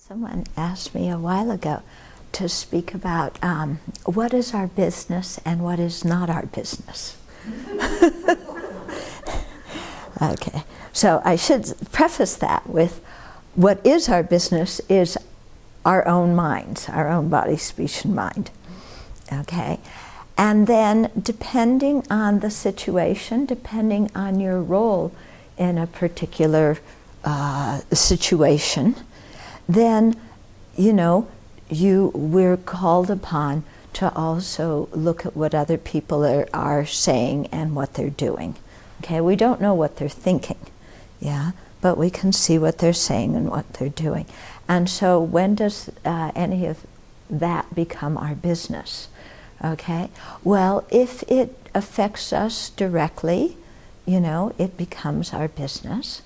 Someone asked me a while ago to speak about what is our business and what is not our business. Okay, so I should preface that with what is our business is our own minds, our own body, speech, and mind. Okay, and then depending on the situation, depending on your role in a particular situation, then, we're called upon to also look at what other people are saying and what they're doing. Okay, we don't know what they're thinking, but we can see what they're saying and what they're doing. And so when does any of that become our business? Okay, well, if it affects us directly, it becomes our business.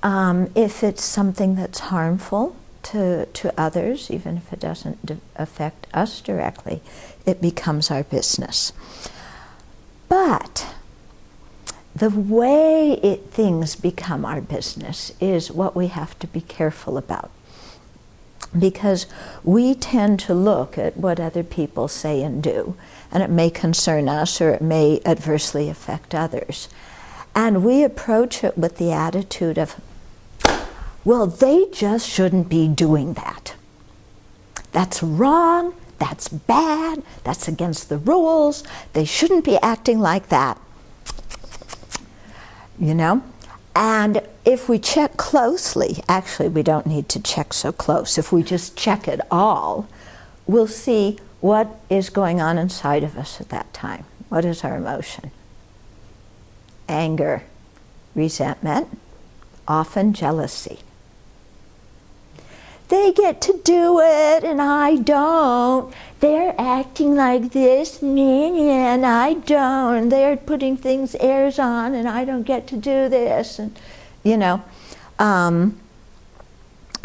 If it's something that's harmful to others, even if it doesn't affect us directly, it becomes our business. But the way things become our business is what we have to be careful about. Because we tend to look at what other people say and do, and it may concern us or it may adversely affect others. And we approach it with the attitude of, well, they just shouldn't be doing that. That's wrong, that's bad, that's against the rules, they shouldn't be acting like that. And if we check closely, actually we don't need to check so close, if we just check it all, we'll see what is going on inside of us at that time. What is our emotion? Anger, resentment, often jealousy. They get to do it and I don't. They're acting like this and I don't. They're putting airs on and I don't get to do this. And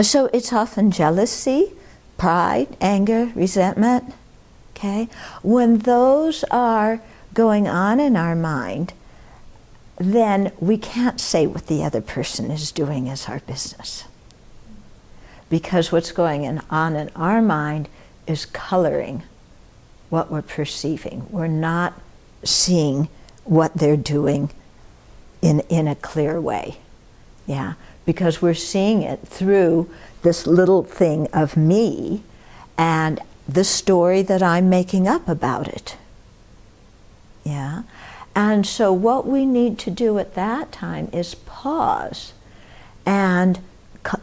so it's often jealousy, pride, anger, resentment. Okay? When those are going on in our mind, then we can't say what the other person is doing is our business. Because what's going on in our mind is coloring what we're perceiving. We're not seeing what they're doing in a clear way. Because we're seeing it through this little thing of me and the story that I'm making up about it. And so what we need to do at that time is pause and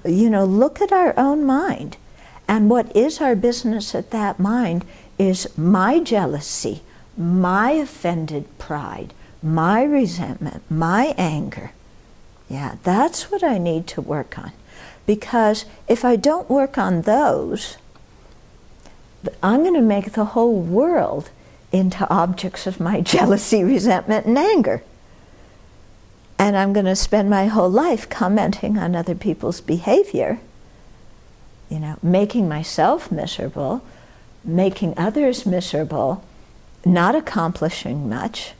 look at our own mind. And what is our business at that mind is my jealousy, my offended pride, my resentment, my anger. That's what I need to work on. Because if I don't work on those, I'm going to make the whole world into objects of my jealousy, resentment, and anger. And I'm going to spend my whole life commenting on other people's behavior, making myself miserable, making others miserable, not accomplishing much,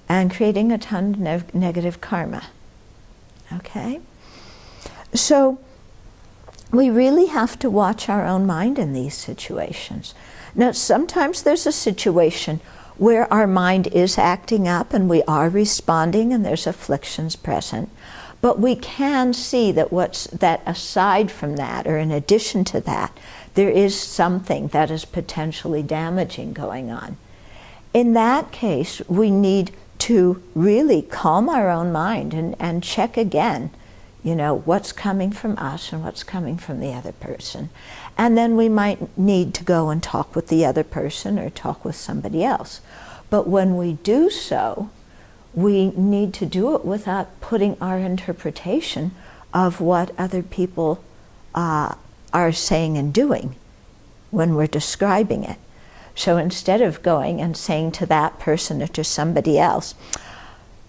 and creating a ton of negative karma. Okay? So we really have to watch our own mind in these situations. Now, sometimes there's a situation where our mind is acting up and we are responding and there's afflictions present. But we can see that aside from that, or in addition to that, there is something that is potentially damaging going on. In that case, we need to really calm our own mind and check again, what's coming from us and what's coming from the other person. And then we might need to go and talk with the other person or talk with somebody else. But when we do so, we need to do it without putting our interpretation of what other people are saying and doing when we're describing it. So instead of going and saying to that person or to somebody else,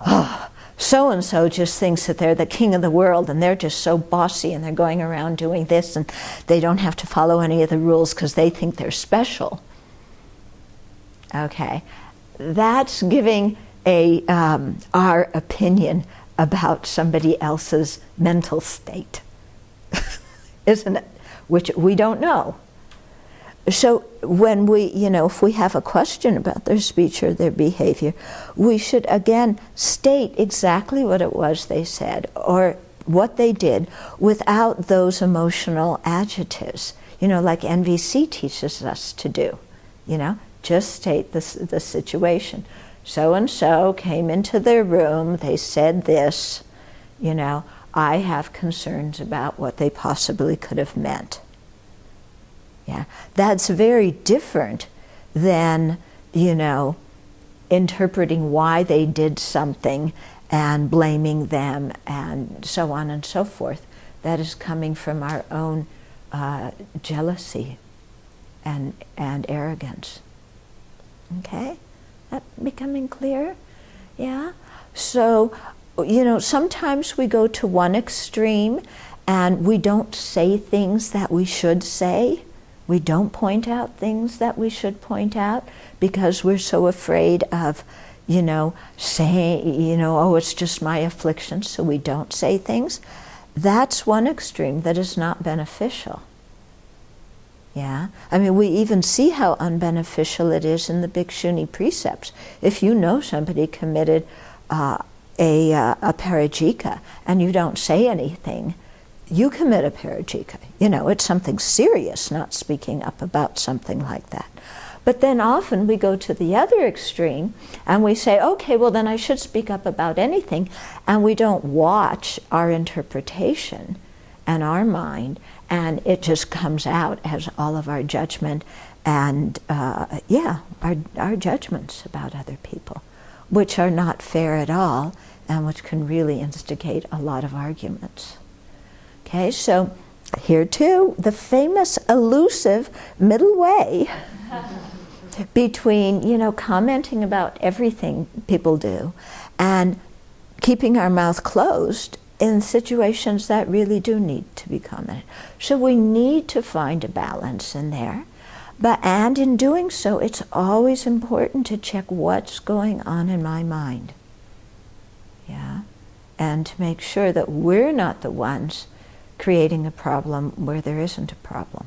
oh, so-and-so just thinks that they're the king of the world and they're just so bossy and they're going around doing this and they don't have to follow any of the rules because they think they're special. Okay, that's giving our opinion about somebody else's mental state, isn't it? which we don't know. So when we, if we have a question about their speech or their behavior, we should again state exactly what it was they said or what they did without those emotional adjectives, like NVC teaches us to do. Just state the situation. So-and-so came into their room, they said this, I have concerns about what they possibly could have meant. Yeah, that's very different than, interpreting why they did something and blaming them and so on and so forth. That is coming from our own jealousy and arrogance. Okay? That becoming clear? Yeah? So, sometimes we go to one extreme and we don't say things that we should say. We don't point out things that we should point out because we're so afraid of, saying, oh, it's just my affliction, so we don't say things. That's one extreme that is not beneficial. Yeah? We even see how unbeneficial it is in the Bhikshuni precepts. If you know somebody committed a parajika and you don't say anything, you commit a parajika. It's something serious, not speaking up about something like that. But then often we go to the other extreme and we say, okay, well then I should speak up about anything, and we don't watch our interpretation and our mind, and it just comes out as all of our judgment and, our judgments about other people, which are not fair at all and which can really instigate a lot of arguments. Okay, so here too, the famous elusive middle way between, commenting about everything people do and keeping our mouth closed in situations that really do need to be commented. So we need to find a balance in there. And in doing so, it's always important to check what's going on in my mind. Yeah? And to make sure that we're not the ones creating a problem where there isn't a problem.